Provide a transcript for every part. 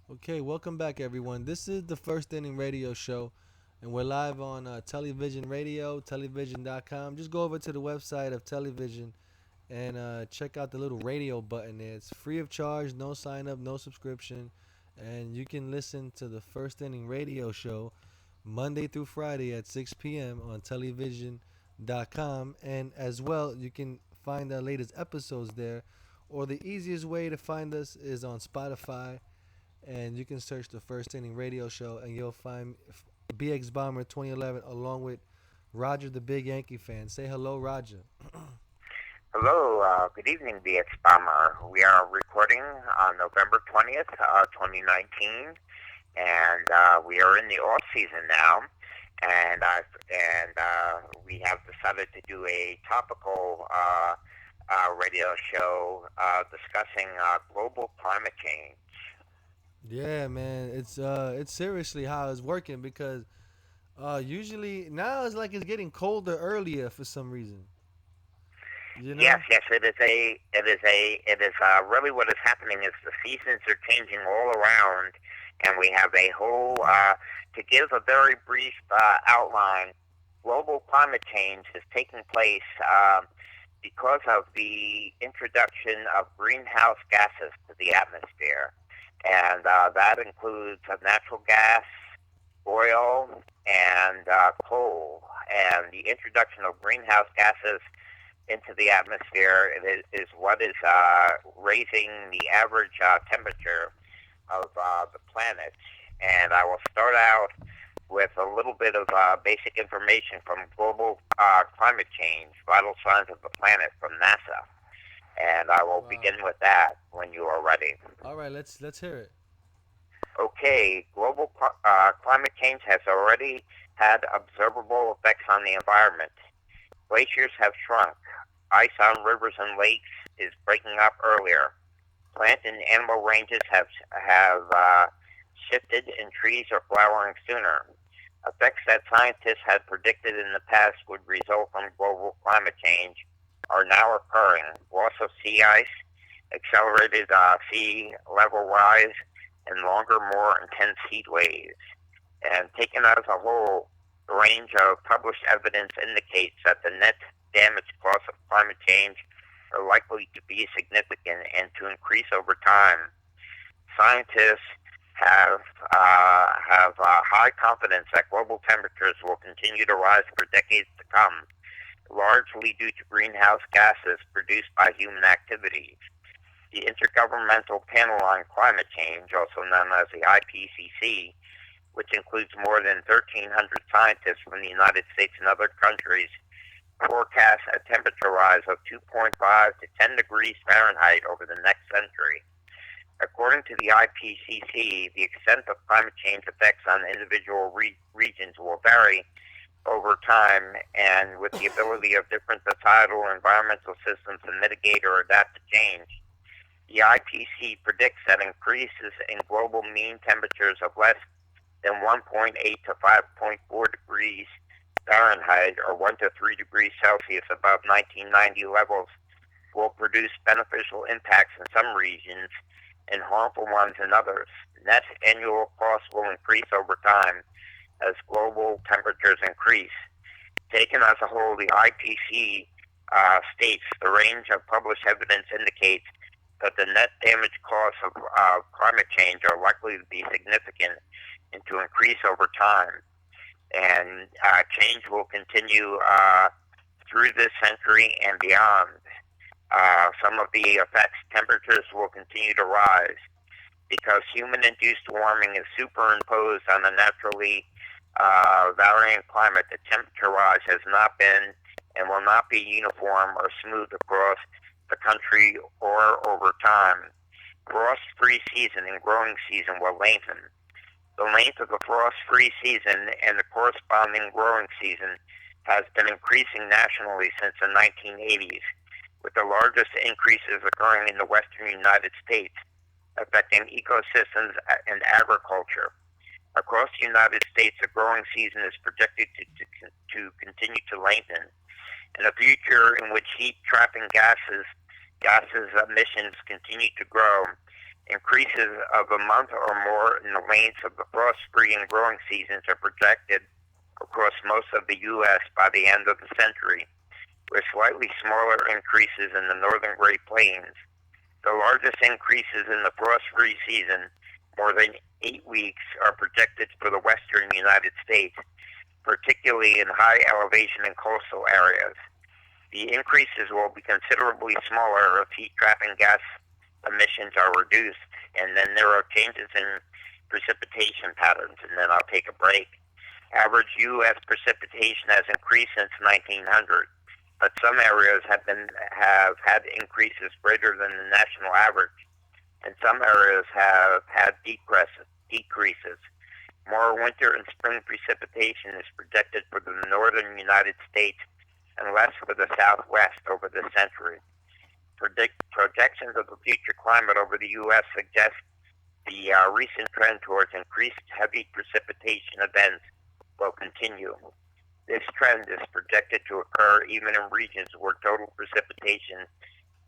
Okay, welcome back, everyone. This is the First Inning Radio Show, and we're live on Television Radio, television.com. Just go over to the website of Television and check out the little radio button there. It's free of charge, no sign up, no subscription, and you can listen to the First Inning Radio Show Monday through Friday at 6 p.m. on television.com. And as well, you can find our latest episodes there, or the easiest way to find us is on Spotify, and you can search the First Inning Radio Show, and you'll find BX Bomber 2011 along with Roger, the big Yankee fan. Say hello, Roger. Hello, good evening, BX Bomber. We are recording on November 20th, 2019, and we are in the off season now, and we have decided to do a topical radio show discussing global climate change. Yeah, man, it's seriously how it's working because usually now it's like it's getting colder earlier for some reason. You Yes, know? yes, it is really what is happening is the seasons are changing all around, and we have a whole. To give a very brief outline, global climate change is taking place because of the introduction of greenhouse gases to the atmosphere, and that includes natural gas, oil, and coal, and the introduction of greenhouse gases into the atmosphere is what is raising the average temperature of the planet. And I will start out with a little bit of basic information from global climate change, vital signs of the planet from NASA. And I will Wow. begin with that when you are ready. All right, let's hear it. Okay, global climate change has already had observable effects on the environment. Glaciers have shrunk. Ice on rivers and lakes is breaking up earlier. Plant and animal ranges have shifted, and trees are flowering sooner. Effects that scientists had predicted in the past would result from global climate change are now occurring. Loss of sea ice, accelerated sea level rise, and longer, more intense heat waves. And taken as a whole, the range of published evidence indicates that the net damage costs of climate change are likely to be significant and to increase over time. Scientists have high confidence that global temperatures will continue to rise for decades to come, largely due to greenhouse gases produced by human activities. The Intergovernmental Panel on Climate Change, also known as the IPCC, which includes more than 1,300 scientists from the United States and other countries, forecasts a temperature rise of 2.5 to 10 degrees Fahrenheit over the next century. According to the IPCC, the extent of climate change effects on individual regions will vary over time and with the ability of different societal and environmental systems to mitigate or adapt to change. The IPCC predicts that increases in global mean temperatures of less than 1.8 to 5.4 degrees Fahrenheit or 1 to 3 degrees Celsius above 1990 levels will produce beneficial impacts in some regions and harmful ones in others. Net annual costs will increase over time as global temperatures increase. Taken as a whole, the IPCC states the range of published evidence indicates that the net damage costs of climate change are likely to be significant and to increase over time. And change will continue through this century and beyond. Some of the effects, temperatures will continue to rise because human-induced warming is superimposed on a naturally varying climate. The temperature rise has not been and will not be uniform or smooth across the country or over time. Frost-free season and growing season will lengthen. The length of the frost-free season and the corresponding growing season has been increasing nationally since the 1980s, with the largest increases occurring in the western United States, affecting ecosystems and agriculture. Across the United States, the growing season is projected to continue to lengthen. In a future in which heat-trapping gases emissions continue to grow, Increases of a month or more in the length of the frost-free and growing seasons are projected across most of the U.S. by the end of the century, with slightly smaller increases in the northern Great Plains. The largest increases in the frost-free season, more than 8 weeks, are projected for the western United States, particularly in high elevation and coastal areas. The increases will be considerably smaller if heat trapping gas emissions are reduced, and then there are changes in precipitation patterns, and then I'll take a break. Average U.S. precipitation has increased since 1900, but some areas have had increases greater than the national average, and some areas have had decreases. More winter and spring precipitation is projected for the northern United States and less for the Southwest over the century. Projections of the future climate over the U.S. suggest the recent trend towards increased heavy precipitation events will continue. This trend is projected to occur even in regions where total precipitation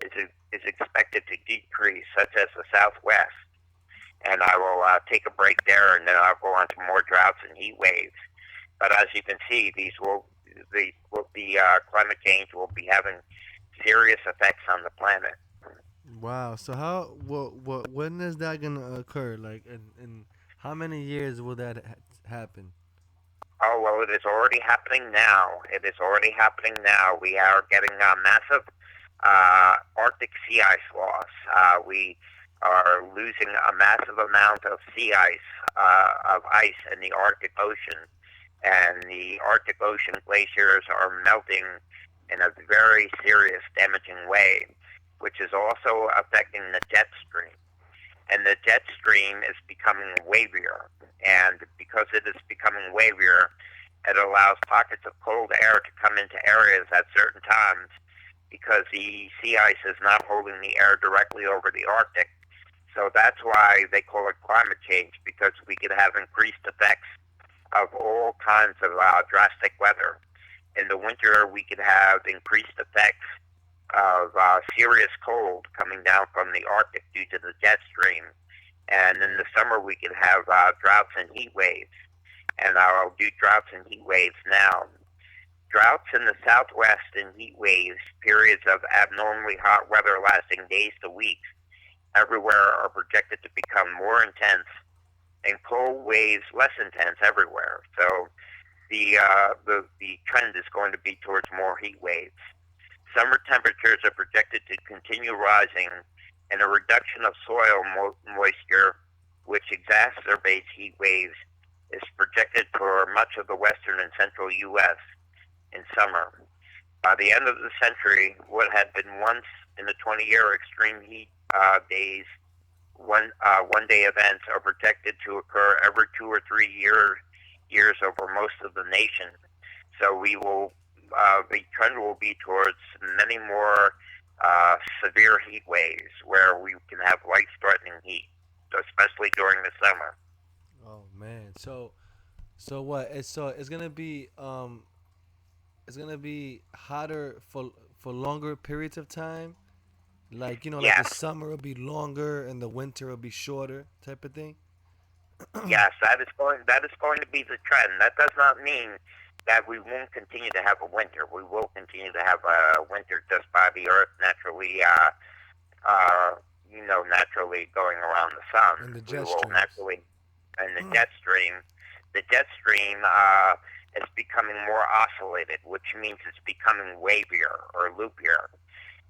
is expected to decrease, such as the Southwest. And I will take a break there, and then I'll go on to more droughts and heat waves. But as you can see, the climate change will be having serious effects on the planet. Wow. So how when is that gonna occur? Like in how many years will that happen? Oh, well, it is already happening now. It is already happening now. We are getting massive Arctic sea ice loss. We are losing a massive amount of sea ice, of ice in the Arctic Ocean. And the Arctic Ocean glaciers are melting in a very serious, damaging way, which is also affecting the jet stream. And the jet stream is becoming wavier. And because it is becoming wavier, it allows pockets of cold air to come into areas at certain times because the sea ice is not holding the air directly over the Arctic. So that's why they call it climate change, because we could have increased effects of all kinds of drastic weather. In the winter, we could have increased effects of serious cold coming down from the Arctic due to the jet stream. And in the summer, we could have droughts and heat waves. And I'll do droughts and heat waves now. Droughts in the Southwest and heat waves, periods of abnormally hot weather lasting days to weeks, everywhere are projected to become more intense, and cold waves less intense everywhere. So the trend is going to be towards more heat waves. Summer temperatures are projected to continue rising, and a reduction of soil moisture, which exacerbates heat waves, is projected for much of the western and central U.S. in summer. By the end of the century, what had been once in the 20-year extreme heat days, one-day events are projected to occur every 2 or 3 years over most of the nation. So the trend will be towards many more severe heat waves where we can have life-threatening heat, especially during the summer. Oh man. So what? It's gonna be hotter for longer periods of time. Like like the Yes, summer will be longer and the winter will be shorter, type of thing. yes, that is going to be the trend. That does not mean that we won't continue to have a winter. We will continue to have a winter just by the Earth naturally, naturally going around the sun. And the We jet will streams. naturally, and the jet stream is becoming more oscillated, which means it's becoming wavier or loopier.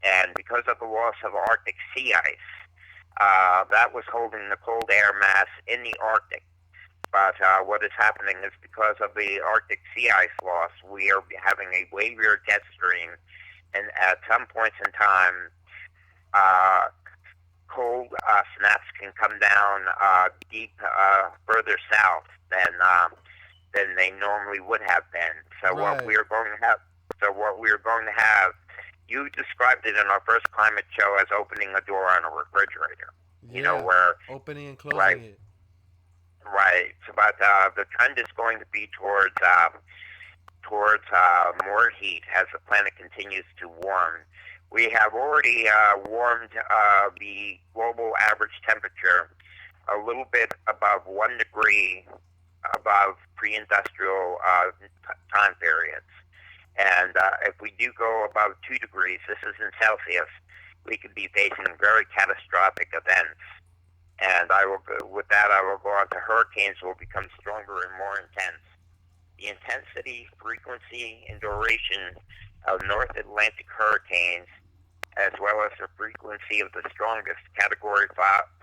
And because of the loss of Arctic sea ice, that was holding the cold air mass in the Arctic. But what is happening is because of the Arctic sea ice loss, we are having a wavier jet stream, and at some points in time, uh, cold snaps can come down deep further south than they normally would have been. So what we Right. are going to have, so what we are going to have, you described it in our first climate show as opening a door on a refrigerator. Yeah. Where Opening and right, closing it. right. So, but the trend is going to be towards more heat as the planet continues to warm. We have already warmed the global average temperature a little bit above 1 degree above pre-industrial time periods. And if we do go above 2 degrees, this is in Celsius, we could be facing very catastrophic events. And with that, I will go on to hurricanes will become stronger and more intense. The intensity, frequency, and duration of North Atlantic hurricanes, as well as the frequency of the strongest Category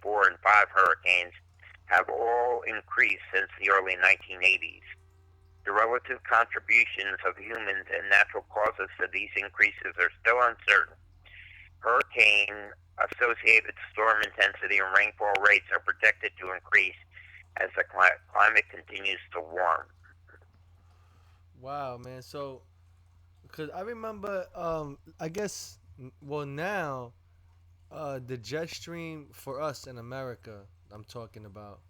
4 and 5 hurricanes, have all increased since the early 1980s. The relative contributions of humans and natural causes to these increases are still uncertain. Hurricane associated storm intensity and rainfall rates are projected to increase as the climate continues to warm. Wow, man. So, cause I remember, I guess, well now, the jet stream for us in America, I'm talking about.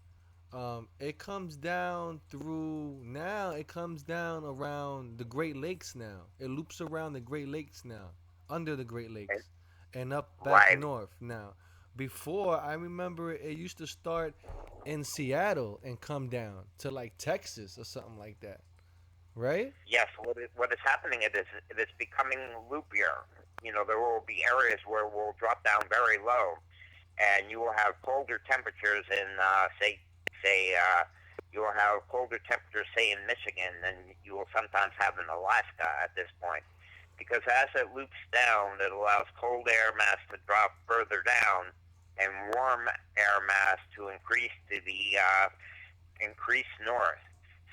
It comes down through now. It comes down around the Great Lakes now. It loops around the Great Lakes now, under the Great And, Lakes, and up back right, north now. Before, I remember it used to start in Seattle and come down to like Texas or something like that, right? yes, what is happening it is becoming loopier. There will be areas where we'll drop down very low, and you will have colder temperatures in, you will have colder temperatures, say, in Michigan, than you will sometimes have in Alaska at this point. Because as it loops down, it allows cold air mass to drop further down and warm air mass to increase to the increase north.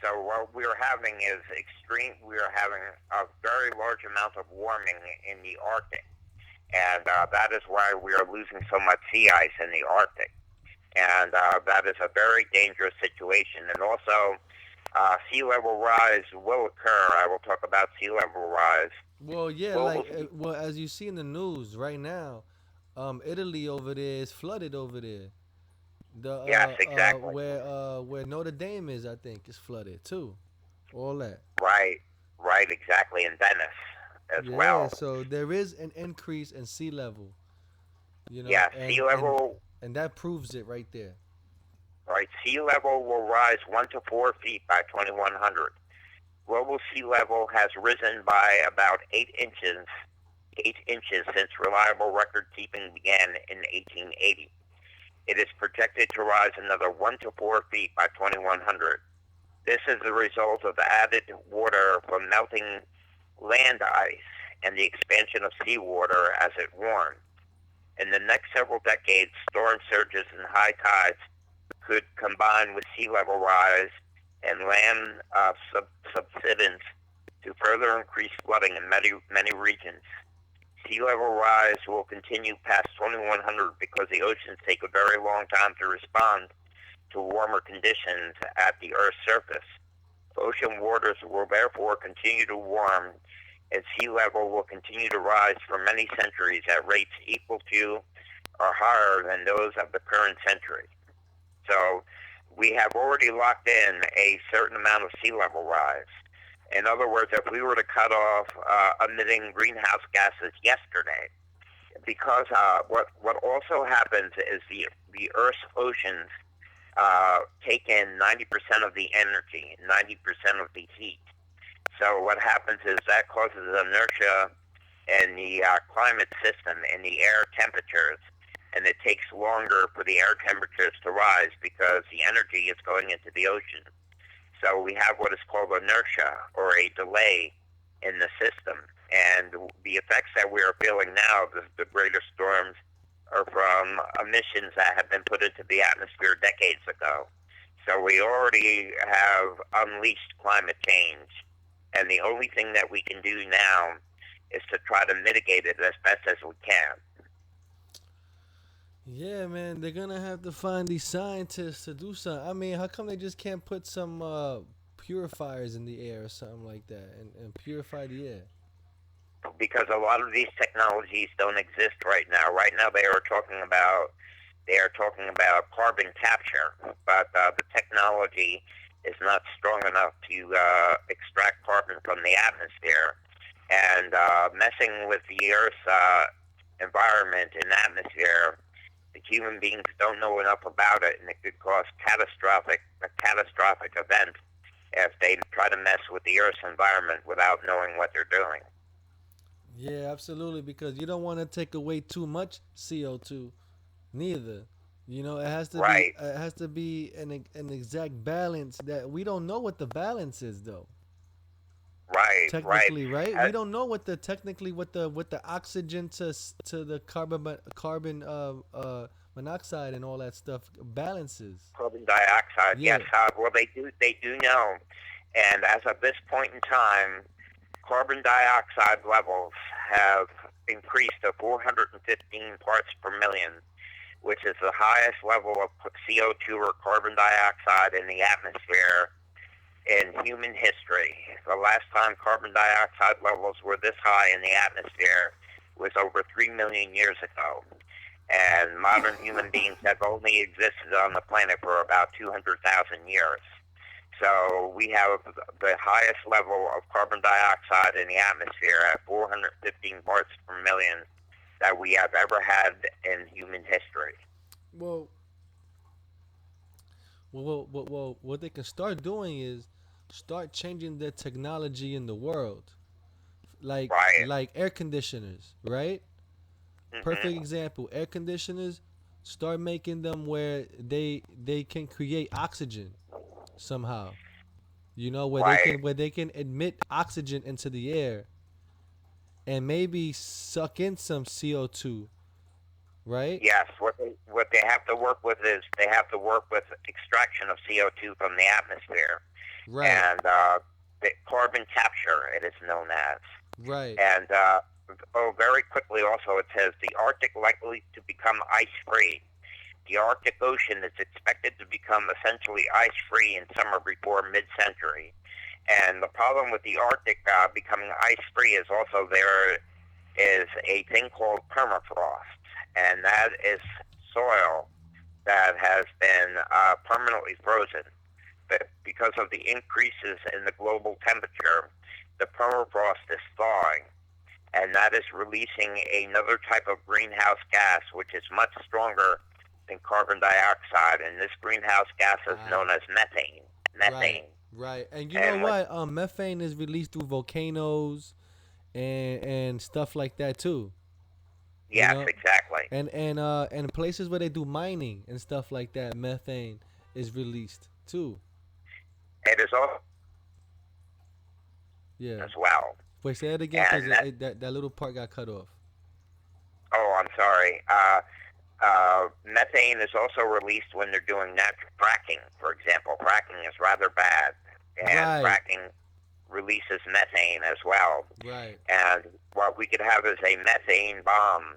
So what we are having is extreme. We are having a very large amount of warming in the Arctic, and that is why we are losing so much sea ice in the Arctic, and that is a very dangerous situation. And also, sea level rise will occur. I will talk about sea level rise. Well, yeah, Global like sea. well as you see in the news right now, Italy over there is flooded over there. The Yes, exactly. where Notre Dame is, I think, is flooded too. All that. Right, right, exactly. In Venice as Yeah, well. so there is an increase in sea level, Yeah, sea and level. that proves it right there. Right, sea level will rise 1 to 4 feet by 2100. Global sea level has risen by about 8 inches since reliable record keeping began in 1880. It is projected to rise another 1 to 4 feet by 2100. This is the result of added water from melting land ice and the expansion of seawater as it warms. In the next several decades, storm surges and high tides could combine with sea level rise and land subsidence to further increase flooding in many regions. Sea level rise will continue past 2100 because the oceans take a very long time to respond to warmer conditions at the Earth's surface. Ocean waters will therefore continue to warm, and sea level will continue to rise for many centuries at rates equal to or higher than those of the current century. So we have already locked in a certain amount of sea level rise. In other words, if we were to cut off emitting greenhouse gases yesterday, because what also happens is the Earth's oceans take in 90% of the energy, 90% of the heat. So what happens is that causes inertia in the climate system, in the air temperatures, and it takes longer for the air temperatures to rise because the energy is going into the ocean. So we have what is called inertia, or a delay in the system. And the effects that we are feeling now, the greater storms, are from emissions that have been put into the atmosphere decades ago. So we already have unleashed climate change. And the only thing that we can do now is to try to mitigate it as best as we can. Yeah, man, they're gonna have to find these scientists to do something. I mean, how come they just can't put some purifiers in the air or something like that and purify the air? Because a lot of these technologies don't exist right now. Right now, they are talking about carbon capture, but the technology is not strong enough to extract carbon from the atmosphere. and messing with the Earth's environment and atmosphere. The human beings don't know enough about it, and it could cause a catastrophic event if they try to mess with the Earth's environment without knowing what they're doing. Yeah, absolutely. Because you don't want to take away too much CO2, neither. It has to be Right, an exact balance that we don't know what the balance is though. right, right. Technically, right? Uh, We don't know what the technically what the oxygen to the carbon monoxide and all that stuff balances. Carbon dioxide, yes. Yeah, Well, they do know, and as of this point in time, carbon dioxide levels have increased to 415 parts per million, which is the highest level of CO2 or carbon dioxide in the atmosphere in human history. The last time carbon dioxide levels were this high in the atmosphere was over 3 million years ago. And modern human beings have only existed on the planet for about 200,000 years. So we have the highest level of carbon dioxide in the atmosphere at 415 parts per million that we have ever had in human history. well, what they can start doing is start changing the technology in the world, Right. like air conditioners, right? Perfect Hmm. example. Air conditioners, start making them where they can create oxygen somehow. Right. Where they can admit oxygen into the air and maybe suck in some CO2, right? Yes. What they have to work with is they have to work with extraction of CO2 from the atmosphere Right, and the carbon capture. It is known as. right, And very quickly also it says the Arctic likely to become ice free. The Arctic Ocean is expected to become essentially ice free in summer before mid century. And the problem with the Arctic becoming ice free is also there is a thing called permafrost, and that is soil that has been permanently frozen. But because of the increases in the global temperature, the permafrost is thawing, and that is releasing another type of greenhouse gas, which is much stronger than carbon dioxide. And this greenhouse gas is ah, known as methane. right, Methane. right. And you know And when what? Methane is released through volcanoes and stuff like that too. You yes, know, exactly. and places where they do mining and stuff like that, methane is released too. It is also Yeah. as well. Wait, say it again, cause And that, that little part got cut off. oh, I'm sorry. Methane is also released when they're doing natural fracking. For example, fracking is rather bad, and Right, fracking releases methane as well. right, And what we could have is a methane bomb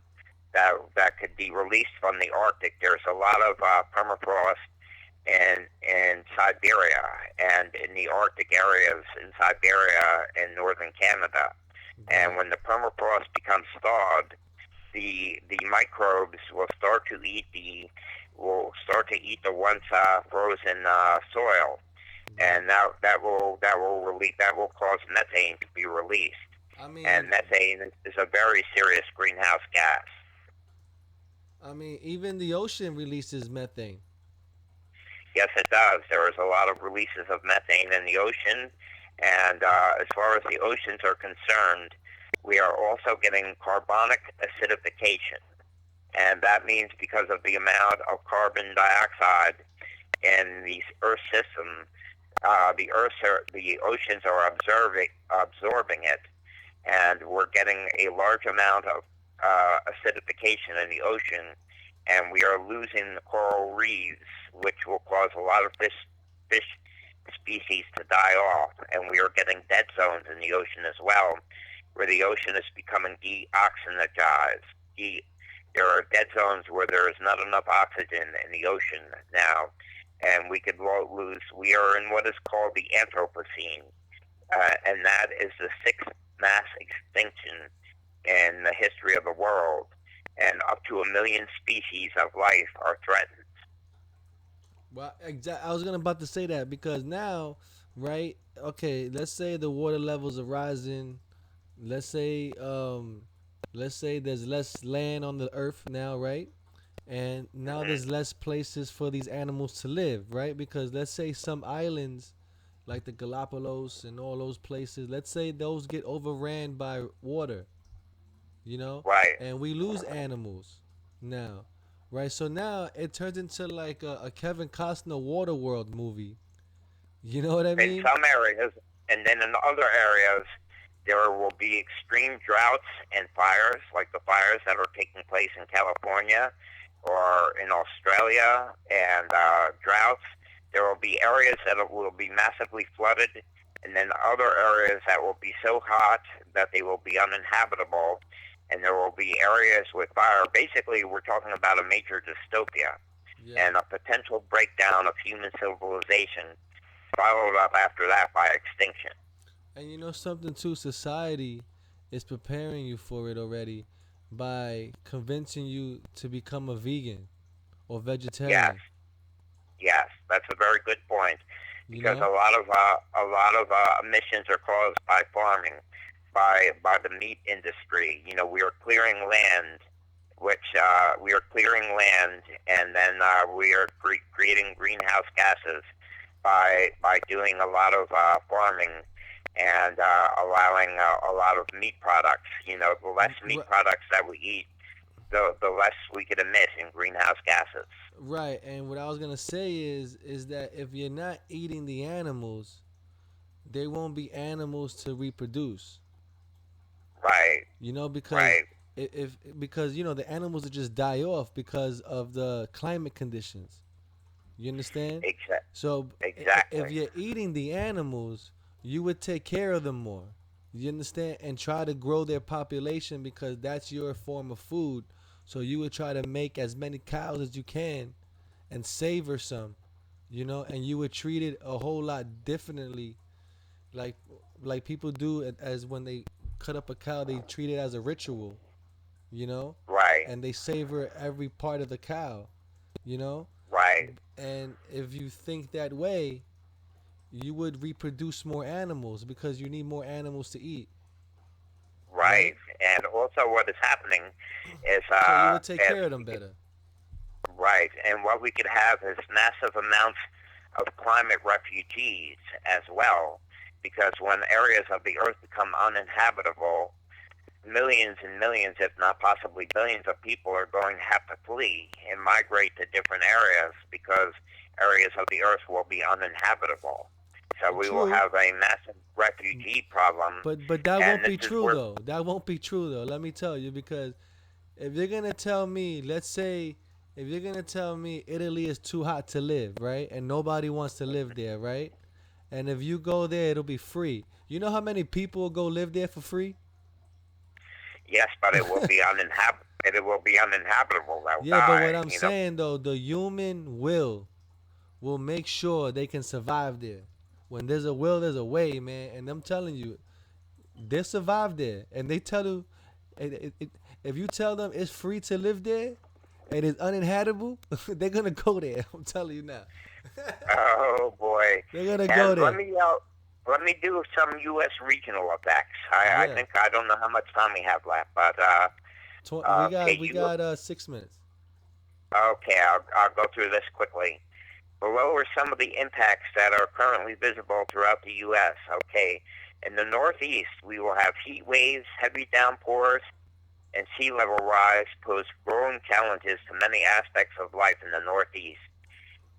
that could be released from the Arctic. There's a lot of permafrost in Siberia and in the Arctic areas in Siberia and northern Canada. And right, when the permafrost becomes thawed, the microbes will start to eat the once frozen soil, right. and that will cause methane to be released. I And mean, methane is a very serious greenhouse gas. even the ocean releases methane. Yes, it does. There is a lot of releases of methane in the ocean, and as far as the oceans are concerned, we are also getting carbonic acidification. And that means because of the amount of carbon dioxide in the Earth system, the oceans are absorbing it, and we're getting a large amount of acidification in the ocean, and we are losing the coral reefs, which will cause a lot of fish species to die off, and we are getting dead zones in the ocean as well, where the ocean is becoming deoxygenized. De- there are dead zones where there is not enough oxygen in the ocean now, and we could lose. We are in what is called the Anthropocene, and that is the sixth mass extinction in the history of the world, and up to 1 million species of life are threatened. Well, I was gonna about to say that because now, right? Okay, let's say the water levels are rising. let's say let's say there's less land on the earth now, right? And now Hmm. there's less places for these animals to live, right? Because let's say some islands like the Galapagos and all those places, let's say those get overran by water, you know, Right. and we lose animals now, right? So now it turns into like a Kevin Costner Waterworld movie. You know what I In mean? some areas, and then in other areas, there will be extreme droughts and fires, like the fires that are taking place in California or in Australia, and droughts. There will be areas that will be massively flooded, and then other areas that will be so hot that they will be uninhabitable, and there will be areas with fire. Basically, we're talking about a major dystopia Yeah. and a potential breakdown of human civilization, followed up after that by extinction. And you know something too, society is preparing you for it already by convincing you to become a vegan or Yes, vegetarian. yes, that's a very good point You because know? a lot of emissions are caused by farming, by the meat industry. You know, we are clearing land, which we are clearing land, and then we are creating greenhouse gases by doing a lot of farming and allowing a lot of meat products. You know, the less meat R- products that we eat, the less we could emit in greenhouse gases. right. And what I was gonna say is that if you're not eating the animals, there won't be animals to reproduce. Right, You know, because right, if because you know the animals will just die off because of the climate conditions. You understand? So if exactly. you're eating the animals, you would take care of them more. You understand? And try to grow their population because that's your form of food. So you would try to make as many cows as you can and savor some, you know, and you would treat it a whole lot differently, like like people do it as when they cut up a cow, they treat it as a ritual, you know, Right, and they savor every part of the cow, you know, right, and if you think that way, you would reproduce more animals because you need more animals to eat, right. right? And also, what is happening is, So you would take if care of them we could, better. right, and what we could have is massive amounts of climate refugees as well, because when areas of the earth become uninhabitable, millions and millions, if not possibly billions of people are going to have to flee and migrate to different areas because areas of the earth will be uninhabitable. So we will True, have a massive refugee problem, but that and won't this be is true where, though. That won't be true though. Let me tell you, because if you're gonna tell me, let's say, if you're gonna tell me Italy is too hot to live, right, and nobody wants to live there, right, and if you go there, it'll be free. You know how many people will go live there for free? yes, but it will be uninhabitable. It will be uninhabitable. They'll Yeah, but what die. I'm You know. saying though, the human will make sure they can survive there. When there's a will, there's a way, man. And I'm telling you, they survive there, and they tell you, if you tell them it's free to live there and it's uninhabitable, they're gonna go there. I'm telling you now. Oh boy. They're gonna go And there. let me do some U.S. regional effects. I Yeah. think I don't know how much time we have left, but We got okay, we you got 6 minutes. okay? I'll go through this quickly. Below are some of the impacts that are currently visible throughout the U.S. Okay, in the Northeast, we will have heat waves, heavy downpours, and sea level rise pose growing challenges to many aspects of life in the Northeast.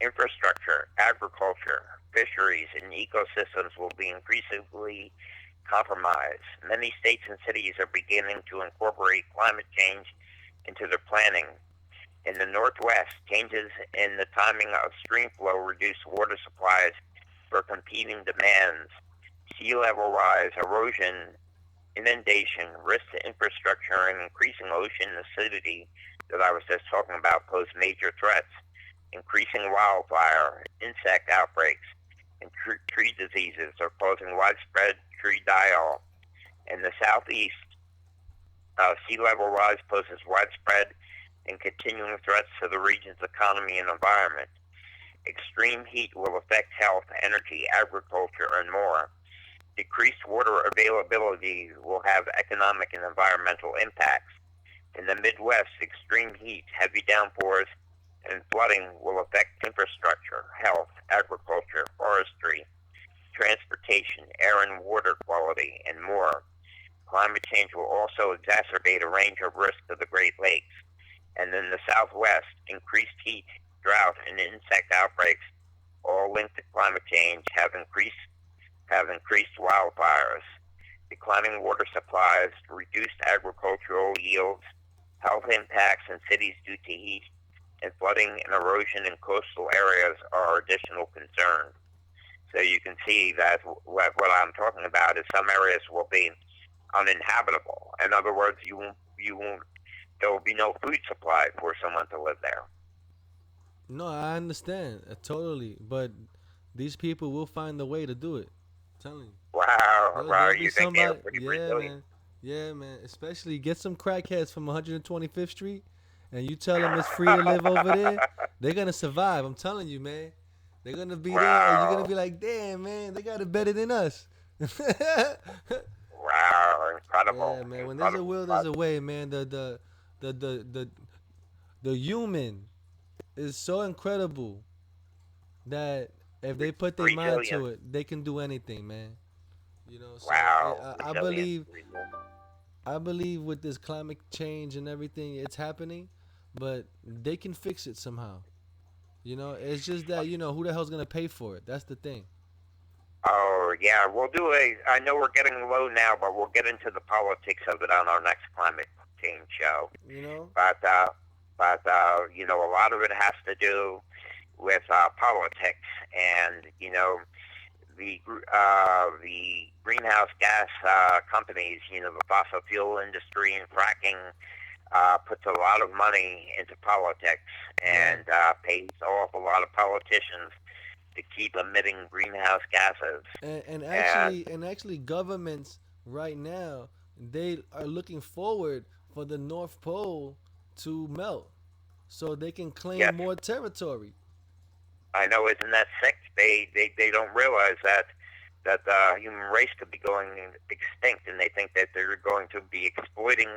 Infrastructure, agriculture, fisheries, and ecosystems will be increasingly compromised. Many states and cities are beginning to incorporate climate change into their planning. In the Northwest, changes in the timing of stream flow reduce water supplies for competing demands. Sea level rise, erosion, inundation, risk to infrastructure, and increasing ocean acidity that I was just talking about pose major threats. Increasing wildfire, insect outbreaks, and tree diseases are causing widespread tree die-off. In the southeast, sea level rise poses widespread and continuing threats to the region's economy and environment. Extreme heat will affect health, energy, agriculture, and more. Decreased water availability will have economic and environmental impacts. In the Midwest, extreme heat, heavy downpours, and flooding will affect infrastructure, health, agriculture, forestry, transportation, air and water quality, and more. Climate change will also exacerbate a range of risks to the Great Lakes. And in the Southwest, increased heat, drought, and insect outbreaks, all linked to climate change, have increased wildfires, declining water supplies, reduced agricultural yields, health impacts in cities due to heat, and flooding and erosion in coastal areas are additional concerns. So you can see that what I'm talking about is some areas will be uninhabitable. In other words, you won't there will be no food supply for someone to live there. No, I understand totally, but these people will find a way to do it. I'm telling you. Wow, There'll wow, be you think they are somebody. pretty Yeah, resilient? man. Yeah, man. Especially get some crackheads from 125th Street, and you tell them it's free to live over there. They're gonna survive. I'm telling you, man. They're gonna be there, and you're gonna Wow, be like, damn, man, they got it better than us. Yeah, wow, incredible, man. When there's a incredible. will, there's a way, man. The the the the human is so incredible that if they put their mind Resilience. to it, they can do anything, man. So Wow, I resilience, believe resilience. with this climate change and everything, it's happening, but they can fix it somehow. It's just that who the hell's gonna pay for it? That's the thing. Oh yeah, we'll do a. I know we're getting low now, but we'll get into the politics of it on our next climate change show. You know? But a lot of it has to do with politics, and the greenhouse gas companies, the fossil fuel industry and fracking puts a lot of money into politics Yeah. and pays off a lot of politicians to keep emitting greenhouse gases. And And actually governments right now, they are looking forward for the North Pole to melt so they can claim yes, more territory. I know, isn't that sick? They don't realize that the human race could be going extinct, and they think that they're going to be exploiting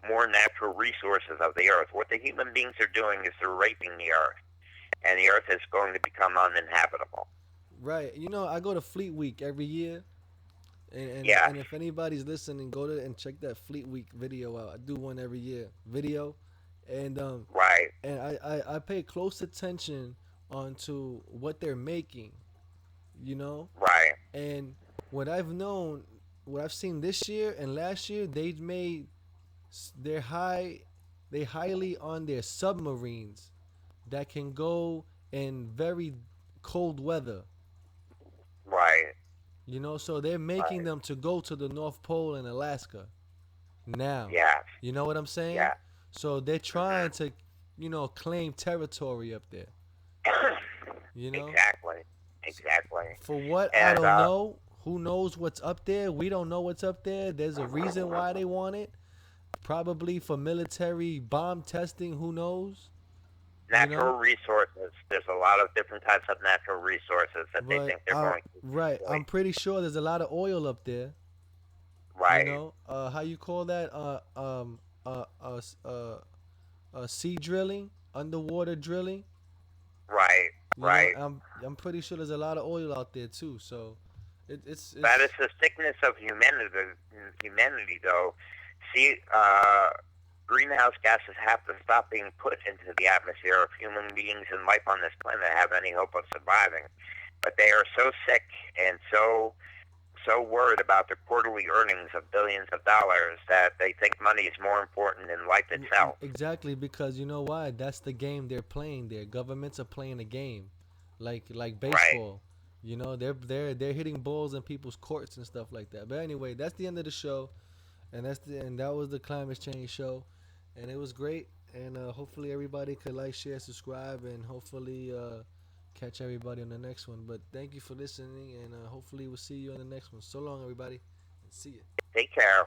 more natural resources of the earth. What the human beings are doing is they're raping the earth, and the earth is going to become uninhabitable. Right. I go to Fleet Week every year. Yes, And if anybody's listening, go to and check that Fleet Week video out. I do one every year video, and right, I pay close attention onto what they're making, you know, right, and what I've known, what I've seen this year and last year, they've made they're they highly on their submarines that can go in very cold weather. right, So they're making right. them to go to the North Pole in Alaska now. Yes, You know what I'm saying? yes. So they're trying Hmm. to, claim territory up there. You know, Exactly, exactly. for what I And don't know. Who knows what's up there? We don't know what's up there. There's a reason why they want it. Probably for military bomb testing. Who knows? You know. natural resources. There's a lot of different types of natural resources that they But think they're going to right, exploit. I'm pretty sure there's a lot of oil up there. Right, How you call that? Sea drilling, underwater drilling. right, right. I'm pretty sure there's a lot of oil out there too. So, That is it's the sickness of humanity. Humanity, though. See, greenhouse gases have to stop being put into the atmosphere if human beings and life on this planet have any hope of surviving. But they are so sick and so worried about their quarterly earnings of billions of dollars that they think money is more important than life itself. exactly because you know why? That's the game they're playing. There, governments are playing a game, like Right. baseball. They're hitting balls in people's courts and stuff like that. But anyway, that's the end of the show, and that was the climate change show, and it was great. And hopefully everybody could like, share, subscribe, and hopefully catch everybody on the next one. But thank you for listening, and hopefully we'll see you on the next one. So long, everybody, and see you. Take care.